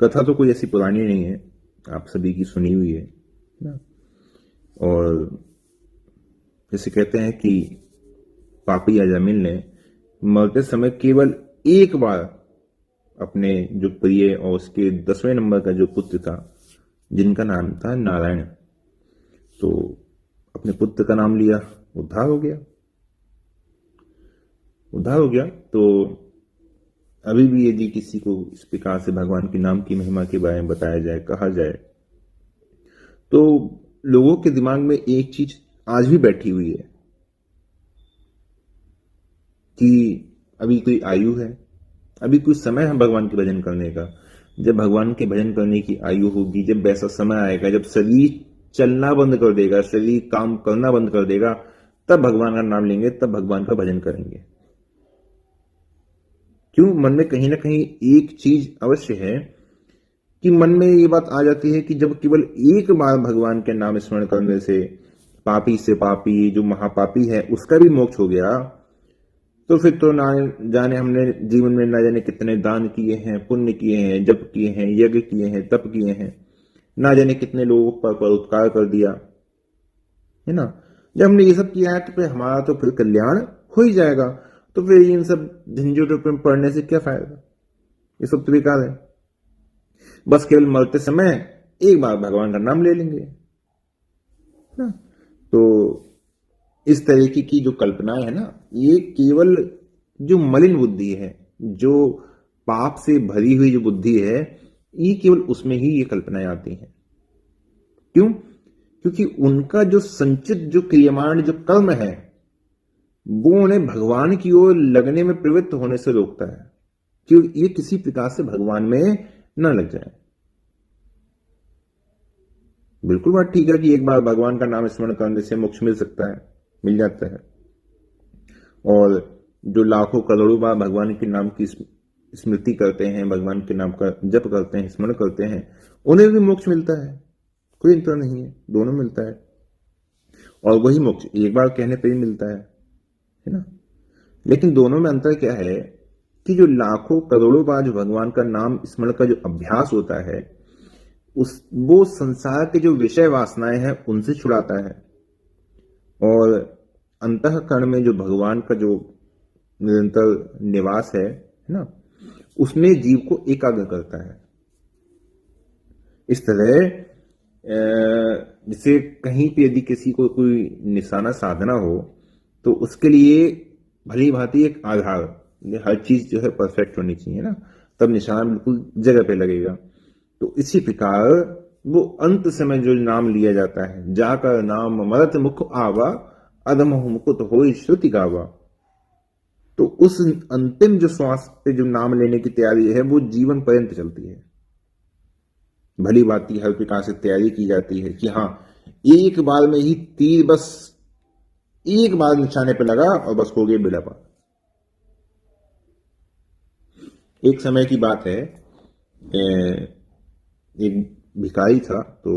कथा तो कोई ऐसी पुरानी नहीं है, आप सभी की सुनी हुई है ना। और जैसे कहते हैं कि पापी अजामिल ने मरते समय केवल एक बार अपने जो प्रिय और उसके 10वें नंबर का जो पुत्र था, जिनका नाम था नारायण, तो अपने पुत्र का नाम लिया, उद्धार हो गया। उद्धार हो गया तो अभी भी यदि किसी को इस प्रकार से भगवान के नाम की महिमा के बारे में बताया जाए, कहा जाए, तो लोगों के दिमाग में एक चीज आज भी बैठी हुई है कि अभी कोई आयु है, अभी कुछ समय है भगवान के भजन करने का। जब भगवान के भजन करने की आयु होगी, जब वैसा समय आएगा, जब शरीर चलना बंद कर देगा, शरीर काम करना बंद कर देगा, तब भगवान का नाम लेंगे, तब भगवान का भजन करेंगे। क्यों? मन में कहीं ना कहीं एक चीज अवश्य है कि मन में ये बात आ जाती है कि जब केवल एक बार भगवान के नाम स्मरण करने से पापी से पापी, जो महापापी है, उसका भी मोक्ष हो गया, तो फिर तो ना जाने हमने जीवन में ना जाने कितने दान किए हैं, पुण्य किए हैं, जप किए हैं, यज्ञ किए हैं, तप किए हैं, ना जाने कितने लोगों पर परोपकार कर दिया है ना। जब हमने ये सब किया है तो फिर हमारा तो फिर कल्याण हो ही जाएगा। तो फिर इन सब झंझटों पर पढ़ने से क्या फायदा? ये सब तो बेकार है। बस केवल मरते समय एक बार भगवान का नाम ले लेंगे ना। तो इस तरीके की जो कल्पनाएं है ना, ये केवल जो मलिन बुद्धि है, जो पाप से भरी हुई जो बुद्धि है, ये केवल उसमें ही ये कल्पनाएं आती हैं। क्यों? क्योंकि उनका जो संचित जो क्रियमाण जो कर्म है, वो उन्हें भगवान की ओर लगने में प्रवृत्त होने से रोकता है कि ये किसी प्रकार से भगवान में न लग जाए। बिल्कुल बात ठीक है कि एक बार भगवान का नाम स्मरण करने से मोक्ष मिल सकता है, मिल जाता है। और जो लाखों करोड़ों बार भगवान के नाम की स्मृति करते हैं, भगवान के नाम का जप करते हैं, स्मरण करते हैं, उन्हें भी मोक्ष मिलता है, कोई अंतर नहीं है, दोनों मिलता है। और वही मोक्ष एक बार कहने पर ही मिलता है ना। लेकिन दोनों में अंतर क्या है कि जो लाखों करोड़ों बार जो भगवान का नाम स्मरण का जो अभ्यास होता है, उस वो संसार के जो विषय वासनाएं हैं उनसे छुड़ाता है, और अंतःकरण में जो भगवान का जो निरंतर निवास है ना, उसमें जीव को एकाग्र करता है। इस तरह जैसे कहीं पे यदि किसी को कोई निशाना साधना हो, तो उसके लिए भली भांति एक आधार, हर चीज जो है परफेक्ट होनी चाहिए ना, तब निशाना बिल्कुल जगह पे लगेगा। तो इसी प्रकार वो अंत समय जो नाम लिया जाता है, जाकर नाम मरत मुख आवा, अधम मुकुट हो श्रुति गावा, तो उस अंतिम जो श्वास पे जो नाम लेने की तैयारी है, वो जीवन पर्यंत चलती है। भली भांति हर प्रकार से तैयारी की जाती है कि हाँ, एक बार में ही तीर बस एक बार निशाने पे लगा और बस हो गया बेड़ा पार। एक समय की बात है, एक भिखारी था, तो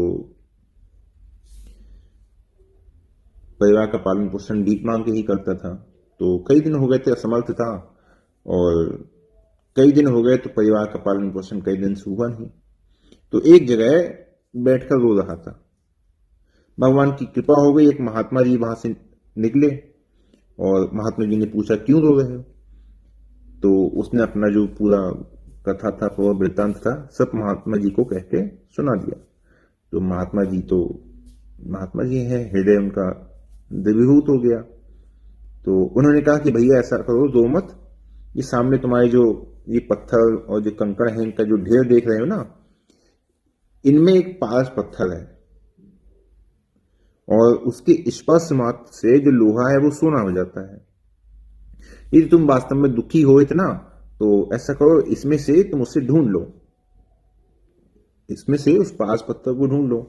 परिवार का पालन पोषण भीख मांग के ही करता था। तो कई दिन हो गए थे, असमर्थ था, और कई दिन हो गए तो परिवार का पालन पोषण कई दिन से हुआ नहीं। तो एक जगह बैठकर रो रहा था। भगवान की कृपा हो गई, एक महात्मा जी वहां से निकले, और महात्मा जी ने पूछा क्यों रो रहे हो। तो उसने अपना जो पूरा कथा था, पूरा वृत्तांत था, सब महात्मा जी को कह के सुना दिया। तो महात्मा जी है, हृदय उनका द्रवीभूत हो गया। तो उन्होंने कहा कि भैया ऐसा करो, रो मत, ये सामने तुम्हारे जो ये पत्थर और जो कंकड़ है, इनका जो ढेर देख रहे हो ना, इनमें एक पारस पत्थर है, और उसके स्पर्श मात्र से जो लोहा है वो सोना हो जाता है। यदि तुम वास्तव में दुखी हो इतना, तो ऐसा करो, इसमें से तुम उसे ढूंढ लो, इसमें से उस पारस पत्थर को ढूंढ लो।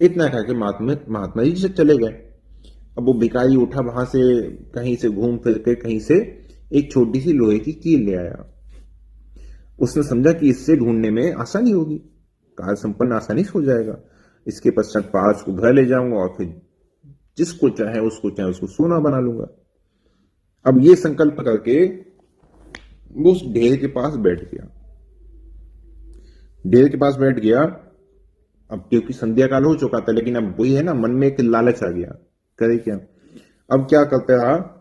इतना कह के महात्मा जी से चले गए। अब वो भिखारी उठा, वहां से कहीं से घूम फिर के कहीं से एक छोटी सी लोहे की कील ले आया। उसने समझा कि इससे ढूंढने में आसानी होगी, कार्य संपन्न आसानी से हो जाएगा। इसके पश्चात पारस को घर ले जाऊंगा, और फिर जिसको चाहे उसको सोना बना लूंगा। अब ये संकल्प करके वो उस ढेर के पास बैठ गया। ढेर के पास बैठ गया। अब क्योंकि संध्या काल हो चुका था, लेकिन अब वही है ना, मन में एक लालच आ गया, करे क्या। अब क्या करता रहा,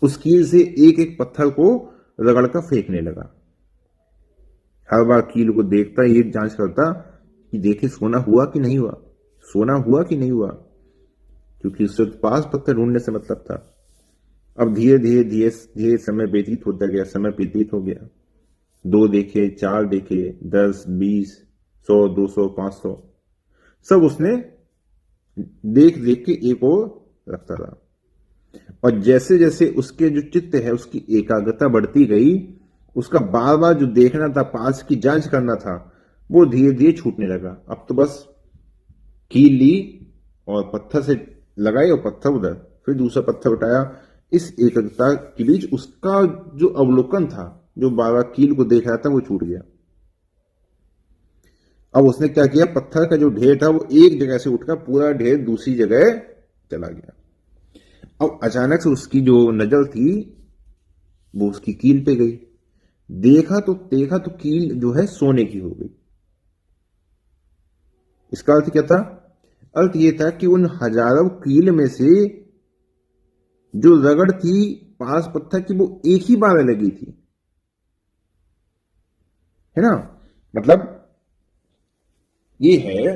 उस कील से एक एक पत्थर को रगड़ कर फेंकने लगा। हर बार कील को देखता, ये जांच करता कि देखे सोना हुआ कि नहीं हुआ, सोना हुआ कि नहीं हुआ, क्योंकि उससे पास पत्थर ढूंढने से मतलब था। अब धीरे धीरे धीरे धीरे समय व्यतीत होता गया, समय व्यतीत हो गया। 2 देखे, 4 देखे, 10, 20, 100, 200, 500, सब उसने देख देख के एक और रखता रहा। और जैसे जैसे उसके जो चित्त है, उसकी एकाग्रता बढ़ती गई, उसका बार बार जो देखना था, पास की जांच करना था, वो धीरे धीरे छूटने लगा। अब तो बस कील ली और पत्थर से लगाई, और पत्थर उधर, फिर दूसरा पत्थर उठाया। इस एकाग्रता के बीच उसका जो अवलोकन था, जो बार बार कील को देख रहा था, वो छूट गया। अब उसने क्या किया, पत्थर का जो ढेर था वो एक जगह से उठकर पूरा ढेर दूसरी जगह चला गया। अब अचानक से उसकी जो नजर थी वो उसकी कील पे गई। देखा तो कील जो है सोने की हो गई। इसका अर्थ क्या था? अर्थ ये था कि उन हजारों कील में से जो रगड़ थी पांच पत्थर की, वो एक ही बार लगी थी, है ना। मतलब ये है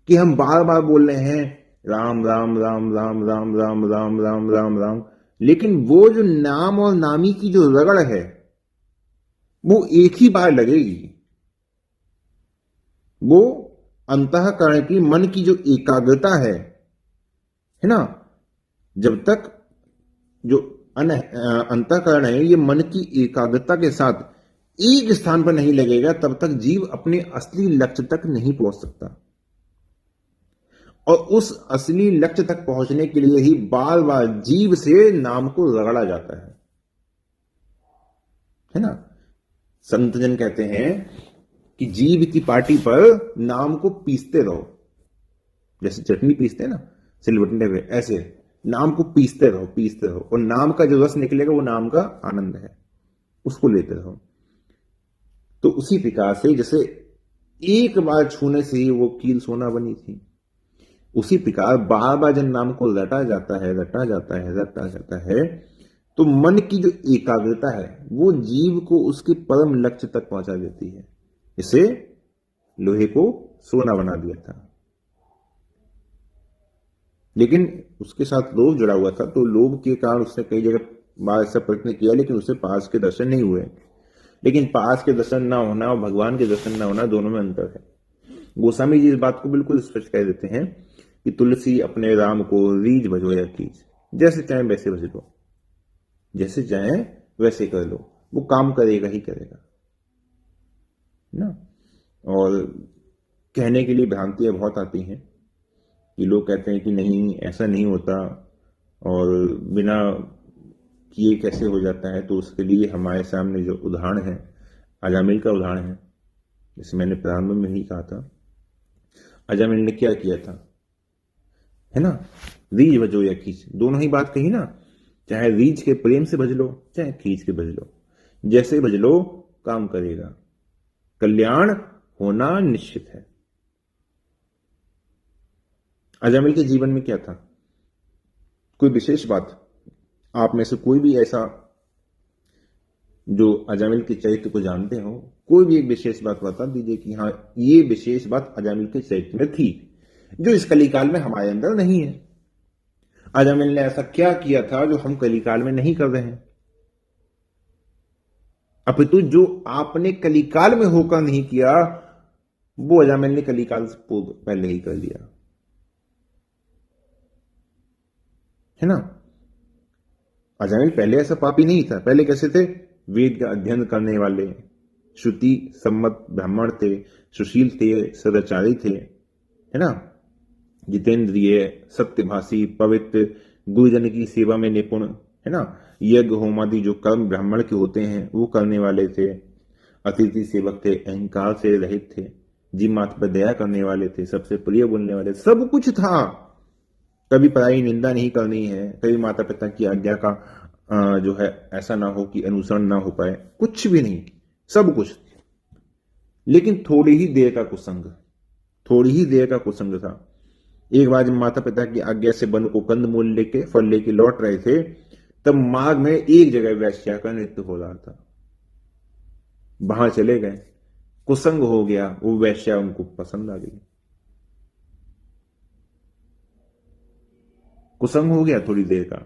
कि हम बार बार बोल रहे हैं राम राम राम राम राम राम राम राम राम राम, लेकिन वो जो नाम और नामी की जो रगड़ है वो एक ही बार लगेगी। वो अंतःकरण की, मन की जो एकाग्रता है ना, जब तक जो अंतःकरण है, ये मन की एकाग्रता के साथ एक स्थान पर नहीं लगेगा, तब तक जीव अपने असली लक्ष्य तक नहीं पहुंच सकता। और उस असली लक्ष्य तक पहुंचने के लिए ही बार बार जीव से नाम को रगड़ा जाता है ना। संत जन कहते हैं कि जीव की पार्टी पर नाम को पीसते रहो, जैसे चटनी पीसते हैं ना सिलबट्टे पे, ऐसे नाम को पीसते रहो, और नाम का जो रस निकलेगा वो नाम का आनंद है, उसको लेते रहो। तो उसी प्रकार से जैसे एक बार छूने से ही वो कील सोना बनी थी, उसी प्रकार बार बार जब नाम को रटा जाता है, तो मन की जो एकाग्रता है वो जीव को उसके परम लक्ष्य तक पहुंचा देती है। इसे लोहे को सोना बना दिया था। लेकिन उसके साथ लोभ जुड़ा हुआ था, तो लोभ के कारण उसने कई जगह बार ऐसा प्रयत्न किया, लेकिन उसे पास के दर्शन नहीं हुए। लेकिन पास के दर्शन ना होना और भगवान के दर्शन ना होना, दोनों में अंतर है। गोस्वामी जी इस बात को बिल्कुल स्पष्ट कह देते हैं कि तुलसी अपने राम को रीझ भजो या कीज, जैसे चाहे वैसे भज लो, जैसे चाहे वैसे कर लो, वो काम करेगा ही करेगा ना। और कहने के लिए भ्रांतियां बहुत आती हैं कि लोग कहते हैं कि नहीं ऐसा नहीं होता, और बिना किए कैसे हो जाता है। तो उसके लिए हमारे सामने जो उदाहरण है, अजामिल का उदाहरण है। जैसे मैंने प्रारंभ में ही कहा था, अजामिल ने क्या किया था, है ना, रीझ भजो या खींच, दोनों ही बात कही ना। चाहे रीझ के प्रेम से भज लो, चाहे खींच के भज लो, जैसे भज लो काम करेगा, कल्याण होना निश्चित है। अजामिल के जीवन में क्या था, कोई विशेष बात? आप में से कोई भी ऐसा जो अजामिल के चरित्र को जानते हो, कोई भी एक विशेष बात बता दीजिए कि हाँ ये विशेष बात अजामिल के चरित्र में थी, जो इस कलिकाल में हमारे अंदर नहीं है। अजामिल ने ऐसा क्या किया था जो हम कलिकाल में नहीं कर रहे हैं? अपितु जो आपने कलिकाल में होकर नहीं किया, वो अजामिल ने कलिकाल से पूर्व पहले ही कर लिया, है ना। अजामिल पहले ऐसा पापी नहीं था। पहले कैसे थे? वेद का अध्ययन करने वाले, श्रुति सम्मत ब्राह्मण थे, सुशील थे, सदाचारी थे, है ना, जितेंद्रिय, सत्यभाषी, पवित्र, गुरुजन की सेवा में निपुण, है ना, यज्ञ होमादि जो कर्म ब्राह्मण के होते हैं वो करने वाले थे, अतिथि सेवक थे, अहंकार से रहित थे, जीव मात्र पर दया करने वाले थे, सबसे प्रिय बोलने वाले, सब कुछ था। कभी पराई निंदा नहीं करनी है, कभी माता पिता की आज्ञा का जो है ऐसा ना हो कि अनुसरण ना हो पाए, कुछ भी नहीं, सब कुछ। लेकिन थोड़ी ही देर का कुसंग, थोड़ी ही देर का कुसंग था। एक बार जब माता पिता की आज्ञा से वन को कंदमूल लेके फल लेके लौट रहे थे, तब मार्ग में एक जगह वैश्या का नृत्य हो रहा था। वहां चले गए, कुसंग हो गया, वो वैश्या उनको पसंद आ गई। कुसंग हो गया थोड़ी देर का,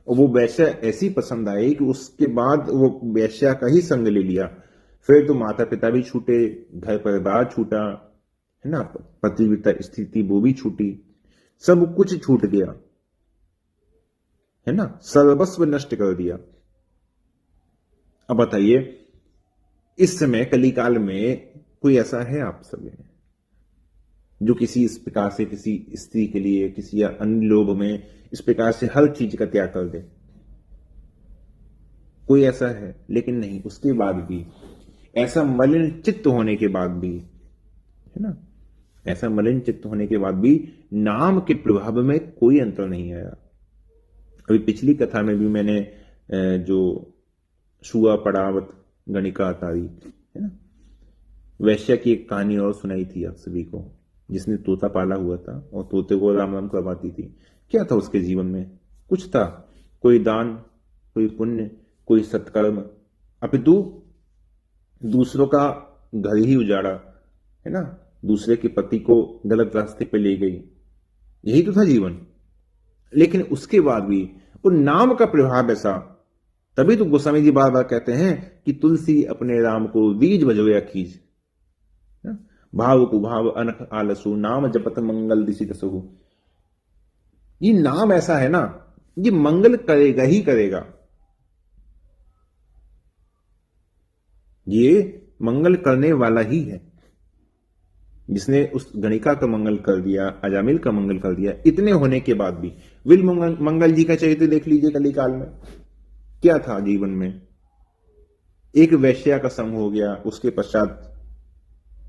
और वो वैश्या ऐसी पसंद आई कि उसके बाद वो वैश्या का ही संग ले लिया। फिर तो माता पिता भी छूटे, घर परिवार छूटा, है ना, पतिव्रता स्थिति वो भी छूटी, सब कुछ छूट गया, है ना, सर्वस्व नष्ट कर दिया। अब बताइए, इस समय कलिकाल में कोई ऐसा है आप सब में जो किसी इस प्रकार से किसी स्त्री के लिए, किसी अन्य लोभ में इस प्रकार से हर चीज का त्याग कर दे? कोई ऐसा है? लेकिन नहीं, उसके बाद भी, ऐसा मलिन चित्त होने के बाद भी, है ना, ऐसा मलिन चित्त होने के बाद भी नाम के प्रभाव में कोई अंतर नहीं आया। अभी पिछली कथा में भी मैंने जो सुआ पड़ावत गणिका तारी, है ना, वैश्या की एक कहानी और सुनाई थी आप सभी को, जिसने तोता पाला हुआ था और तोते को राम राम करवाती थी। क्या था उसके जीवन में? कुछ था, कोई दान, कोई पुण्य, कोई सत्कर्म, अपितु दूसरों का घर ही उजाड़ा, है ना, दूसरे के पति को गलत रास्ते पे ले गई, यही तो था जीवन। लेकिन उसके बाद भी वो नाम का प्रभाव ऐसा, तभी तो गोस्वामी जी बार बार कहते हैं कि तुलसी अपने राम को बीज बजोया कीज, भाव कुभाव अनख आलसु नाम जपत मंगल दिशि दसहु। ये नाम ऐसा है ना, ये मंगल करेगा ही करेगा, ये मंगल करने वाला ही है। जिसने उस गणिका का मंगल कर दिया, अजामिल का मंगल कर दिया, इतने होने के बाद भी विल मंगल जी का चरित्र देख लीजिए कलिकाल में क्या था जीवन में। एक वैश्या का संग हो गया, उसके पश्चात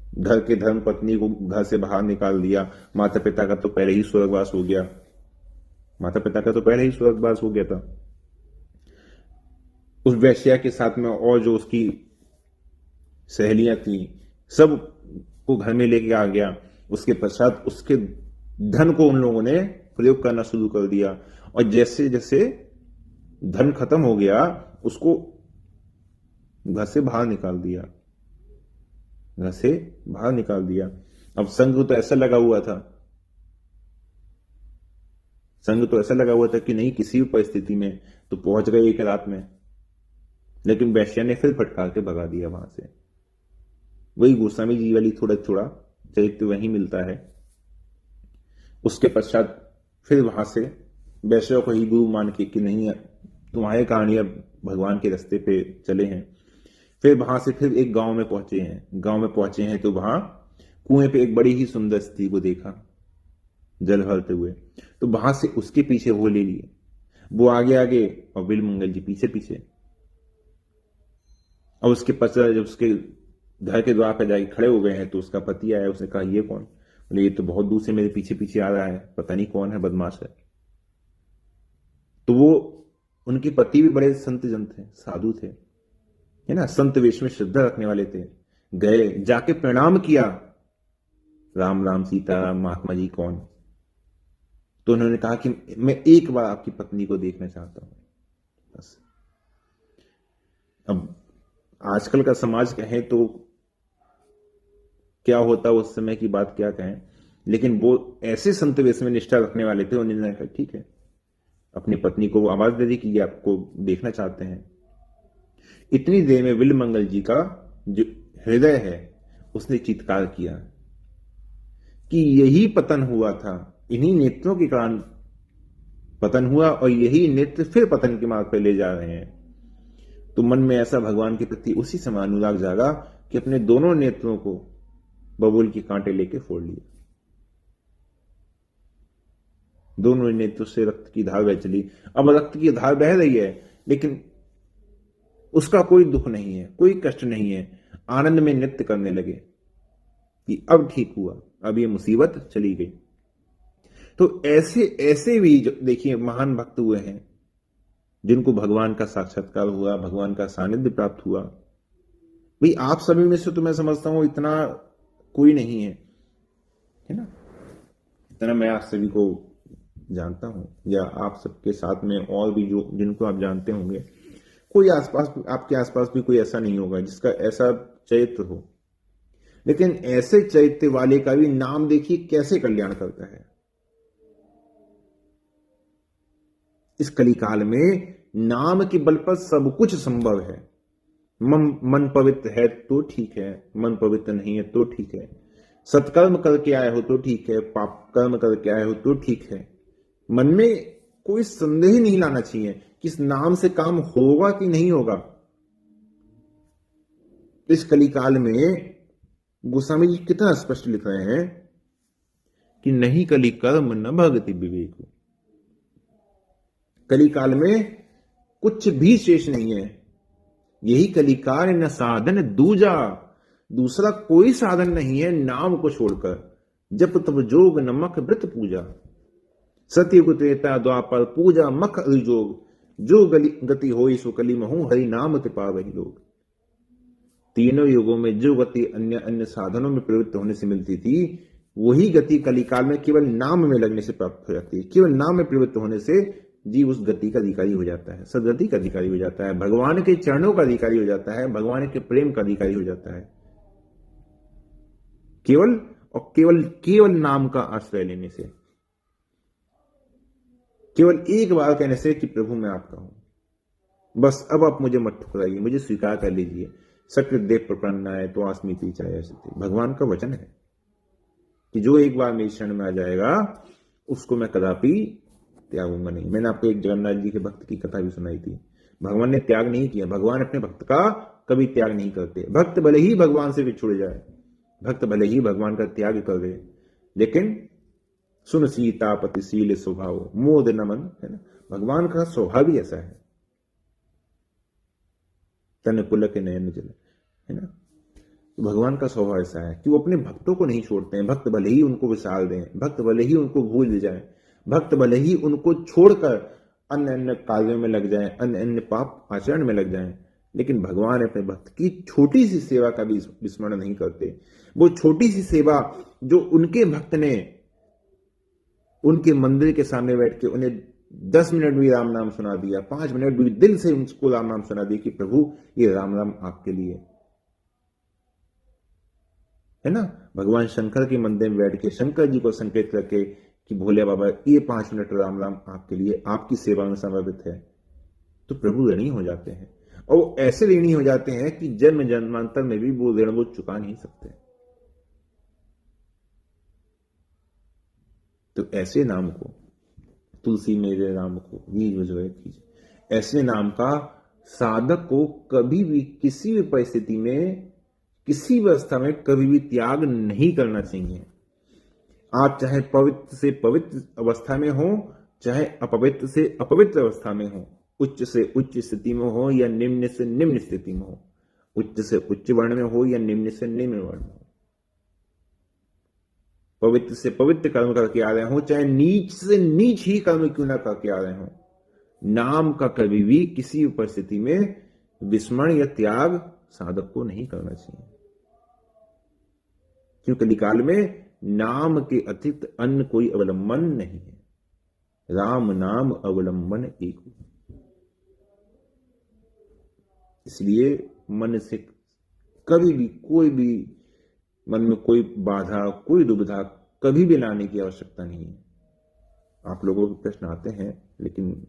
घर के धर्म पत्नी को घर से बाहर निकाल दिया, माता पिता का तो पहले ही स्वर्गवास हो गया, माता पिता का तो पहले ही स्वर्गवास हो गया था। उस वैश्या के साथ में और जो उसकी सहेलियां थी, सब को घर में लेके आ गया। उसके पश्चात उसके धन को उन लोगों ने प्रयोग करना शुरू कर दिया, और जैसे जैसे धन खत्म हो गया, उसको घर से बाहर निकाल दिया, घर से बाहर निकाल दिया। अब संग तो ऐसा लगा हुआ था, संग तो ऐसा लगा हुआ था कि नहीं, किसी भी परिस्थिति में तो पहुंच गए एक रात में, लेकिन वैश्या ने फिर फटकार के भगा दिया वहां से। वही गोस्वामी जी वाली थोड़ा थोड़ा चरित्र वहीं मिलता है। उसके पश्चात फिर वहां से वैश्या को ही गुरु मान के कि नहीं, तुम्हारे कारण अब भगवान के रास्ते पे चले हैं। फिर वहां से फिर एक गांव में पहुंचे हैं, गांव में पहुंचे हैं तो वहां कुएं पे एक बड़ी ही सुंदर स्त्री को देखा जल भरते हुए, तो वहां से उसके पीछे वो ले लिए, वो आगे आगे और बिल मंगल जी पीछे पीछे। और उसके पश्चात जब उसके घर के द्वार पर जाके खड़े हो गए हैं तो उसका पति आया, उसने कहा ये कौन? बोले ये तो बहुत दूर से मेरे पीछे पीछे आ रहा है, पता नहीं कौन है, बदमाश है। तो वो, उनके पति भी बड़े संत जन थे, साधु थे, है ना, संत वेश में श्रद्धा रखने वाले थे। गए, जाके प्रणाम किया, राम राम सीताराम, महात्मा जी कौन? तो उन्होंने कहा कि मैं एक बार आपकी पत्नी को देखना चाहता हूं, बस। अब आजकल का समाज कहें तो क्या होता, उस समय की बात क्या कहें, लेकिन वो ऐसे संत वेश में निष्ठा रखने वाले थे, उन्होंने कहा ठीक है, अपनी पत्नी को आवाज दे दी कि आपको देखना चाहते हैं। इतनी देर में विल मंगल जी का जो हृदय है उसने चित्कार किया कि यही पतन हुआ था, इन्हीं नेत्रों के कारण पतन हुआ, और यही नेत्र फिर पतन के मार्ग पर ले जा रहे हैं। तो मन में ऐसा भगवान के प्रति उसी समय अनुराग जागा कि अपने दोनों नेत्रों को बबूल के कांटे लेके फोड़ लिए। दोनों नेत्रों से रक्त की धार बह चली। अब रक्त की धार बह रही है, लेकिन उसका कोई दुख नहीं है, कोई कष्ट नहीं है, आनंद में नृत्य करने लगे कि अब ठीक हुआ, अब ये मुसीबत चली गई। तो ऐसे ऐसे भी देखिए महान भक्त हुए हैं जिनको भगवान का साक्षात्कार हुआ, भगवान का सानिध्य प्राप्त हुआ, भाई आप सभी में से तो मैं समझता हूं इतना कोई नहीं है ना, इतना मैं आप सभी को जानता हूं, या आप सबके साथ में और भी जो जिनको आप जानते होंगे, कोई आसपास आपके आसपास भी कोई ऐसा नहीं होगा जिसका ऐसा चरित्र हो। लेकिन ऐसे चरित्र वाले का भी नाम देखिए कैसे कल्याण करता है। इस कलिकाल में नाम के बल पर सब कुछ संभव है। मन पवित्र है तो ठीक है, मन पवित्र नहीं है तो ठीक है, सत्कर्म करके आए हो तो ठीक है, पाप कर्म करके आए हो तो ठीक है। मन में कोई संदेह नहीं लाना चाहिए कि इस नाम से काम होगा कि नहीं होगा। इस कलिकाल में गोस्वामी जी कितना स्पष्ट लिख रहे हैं कि नहीं कली कर्म न भगति विवेक। कलिकाल में कुछ भी शेष नहीं है, यही कलिकाल न साधन दूजा, दूसरा कोई साधन नहीं है नाम को छोड़कर। जप तब जोग नमक व्रत पूजा, सत्युग त्रेता द्वापर पूजा मख अभिजोग, जो गति होई सो कली महू हरि नाम ते पावहि लोग। तीनों युगों में जो गति अन्य अन्य साधनों में प्रवृत्त होने से मिलती थी, वही गति कलिकाल में केवल नाम में लगने से प्राप्त हो जाती है। केवल नाम में प्रवृत्त होने से जीव उस गति का अधिकारी हो जाता है, सदगति का अधिकारी हो जाता है, भगवान के चरणों का अधिकारी हो जाता है, भगवान के प्रेम का अधिकारी हो जाता है। केवल और केवल केवल नाम का आश्रय लेने से, केवल एक बार कहने से कि प्रभु मैं आपका हूं, बस अब आप मुझे मत ठुकराइए, मुझे स्वीकार कर लीजिए। सकृत देव प्रपन्नाय तो आस्मीति चाहे। भगवान का वचन है कि जो एक बार मेरी शरण में आ जाएगा उसको मैं कदापि त्यागूंगा नहीं। मैंने आपको एक जगन्नाथ जी के भक्त की कथा भी सुनाई थी। भगवान ने त्याग नहीं किया, भगवान अपने भक्त का कभी त्याग नहीं करते। भक्त भले ही भगवान से बिछुड़ जाए, भक्त भले ही भगवान का त्याग कर दे, लेकिन सुन सीतापतिशील स्वभाव मोद नमन, है ना, भगवान का स्वभाव ही ऐसा है। तन पुलक नयन जल, है ना, भगवान का स्वभाव ऐसा है कि वो अपने भक्तों को नहीं छोड़ते हैं। भक्त भले ही उनको विसार दें, भक्त भले ही उनको भूल जाए, भक्त भले ही उनको छोड़कर अन्य अन्य कार्यों में लग जाएं, अन्य अन्य पाप आचरण में लग जाएं, लेकिन भगवान अपने भक्त की छोटी सी सेवा का भी विस्मरण नहीं करते। वो छोटी सी सेवा जो उनके भक्त ने उनके मंदिर के सामने बैठ के उन्हें 10 मिनट भी राम नाम सुना दिया, 5 मिनट भी दिल से उनको राम नाम सुना दिया कि प्रभु ये राम नाम आपके लिए, है ना। भगवान शंकर के मंदिर में बैठ के शंकर जी को संकेत करके कि भोले बाबा ये 5 मिनट राम नाम आपके लिए, आपकी सेवा में समर्पित है, तो प्रभु ऋणी हो जाते हैं। और वो ऐसे ऋणी हो जाते हैं कि जन्म जन्मांतर में भी वो ऋण वो चुका नहीं सकते। तो ऐसे नाम को, तुलसी मेरे नाम को वीर विजय कीजिए, ऐसे नाम का साधक को कभी भी किसी भी परिस्थिति में, किसी भी अवस्था में कभी भी त्याग नहीं करना चाहिए। आप चाहे पवित्र से पवित्र अवस्था में हो, चाहे अपवित्र से अपवित्र अवस्था में हो, उच्च से उच्च स्थिति में हो या निम्न से निम्न स्थिति में हो, उच्च से उच्च वर्ण में हो या निम्न से निम्न वर्ण में हो, पवित्र से पवित्र कर्म करके आ रहे हो, चाहे नीच से नीच ही कर्म क्यों ना करके आ रहे हो, नाम का कभी भी किसी परिस्थिति में विस्मरण या त्याग साधक को नहीं करना चाहिए। क्योंकि कलिकाल में नाम के अतिरिक्त अन्य कोई अवलंबन नहीं है। राम नाम अवलंबन एक। इसलिए मन से कभी भी कोई भी मन में कोई बाधा, कोई दुविधा कभी भी लाने की आवश्यकता नहीं है। आप लोगों को प्रश्न आते हैं, लेकिन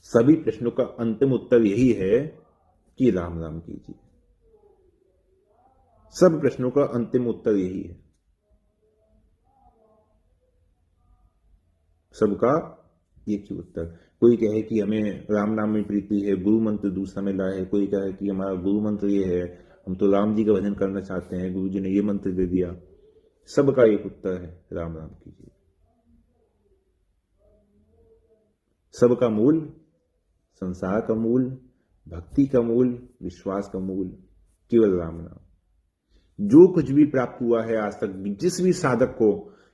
सभी प्रश्नों का अंतिम उत्तर यही है कि राम राम कीजिए। सब प्रश्नों का अंतिम उत्तर यही है, सबका एक ही उत्तर। कोई कहे कि हमें राम नाम में प्रीति है, गुरु मंत्र दूसरा मिला है, कोई कहे कि हमारा गुरु मंत्र ये है, हम तो राम जी का भजन करना चाहते हैं, गुरु जी ने ये मंत्र दे दिया। सबका एक उत्तर है, राम राम कीजिए। सबका मूल, संसार का मूल, भक्ति का मूल, विश्वास का मूल केवल राम नाम। जो कुछ भी प्राप्त हुआ है आज तक जिस भी साधक को,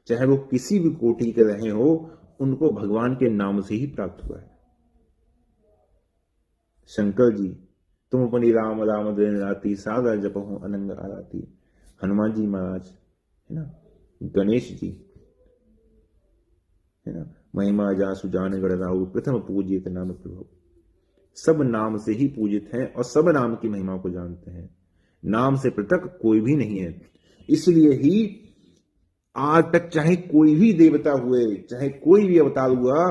चाहे वो किसी भी कोटि के रहे हो, उनको भगवान के नाम से ही प्राप्त हुआ है। शंकर जी तुम अपनी राम राम दिन राती सागर जपहु अनंग आराती। हनुमान जी महाराज, है ना, गणेश जी, है ना, महिमा जासु जान गण राहु प्रथम पूजित नाम प्रभु। सब नाम से ही पूजित हैं और सब नाम की महिमा को जानते हैं। नाम से पृथक कोई भी नहीं है। इसलिए ही आज तक चाहे कोई भी देवता हुए, चाहे कोई भी अवतार हुआ,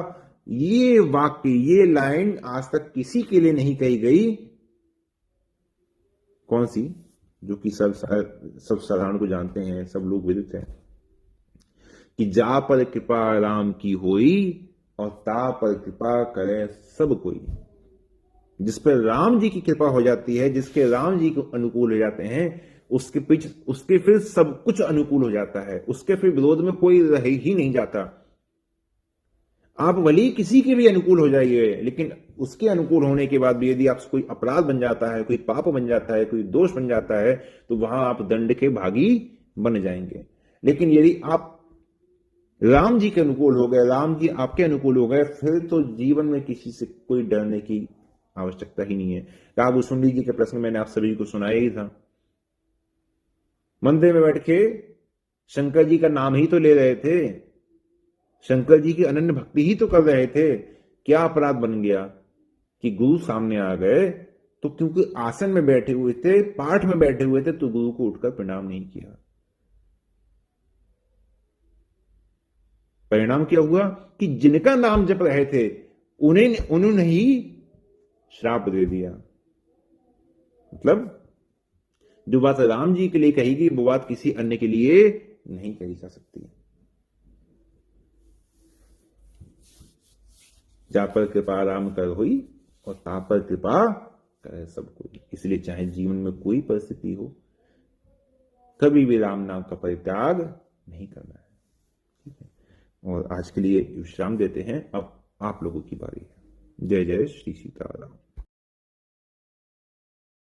ये वाक्य, ये लाइन आज तक किसी के लिए नहीं कही गई। कौन सी? जो कि सब साधारण को जानते हैं, सब लोग विदित हैं कि जा पर कृपा राम की होई और ता पर कृपा करे सब कोई। जिस पर राम जी की कृपा हो जाती है, जिसके राम जी को अनुकूल हो जाते हैं, उसके पीछे उसके फिर सब कुछ अनुकूल हो जाता है। उसके फिर विरोध में कोई रह ही नहीं जाता। आप भले किसी के भी अनुकूल हो जाइए, लेकिन उसके अनुकूल होने के बाद भी यदि आपसे कोई अपराध बन जाता है, कोई पाप बन जाता है, कोई दोष बन जाता है, तो वहां आप दंड के भागी बन जाएंगे। लेकिन यदि आप राम जी के अनुकूल हो गए, राम जी आपके अनुकूल हो गए, फिर तो जीवन में किसी से कोई डरने की आवश्यकता ही नहीं है। काबूसुंडी जी के प्रश्न मैंने आप सभी को सुनाया ही था। मंदिर में बैठ के शंकर जी का नाम ही तो ले रहे थे, शंकर जी की अनन्य भक्ति ही तो कर रहे थे। क्या अपराध बन गया कि गुरु सामने आ गए, तो क्योंकि आसन में बैठे हुए थे, पाठ में बैठे हुए थे, तो गुरु को उठकर प्रणाम नहीं किया। परिणाम क्या हुआ कि जिनका नाम जप रहे थे उन्होंने ही श्राप दे दिया। मतलब जो बात राम जी के लिए कही गई, वो बात किसी अन्य के लिए नहीं कही जा सकती। जा पर कृपा राम कर हुई और ता पर कृपा करे सब कोई। इसलिए चाहे जीवन में कोई परिस्थिति हो, कभी भी राम नाम का परित्याग नहीं करना है। ठीक है, और आज के लिए विश्राम देते हैं। अब आप लोगों की बारी है। जय जय श्री सीताराम।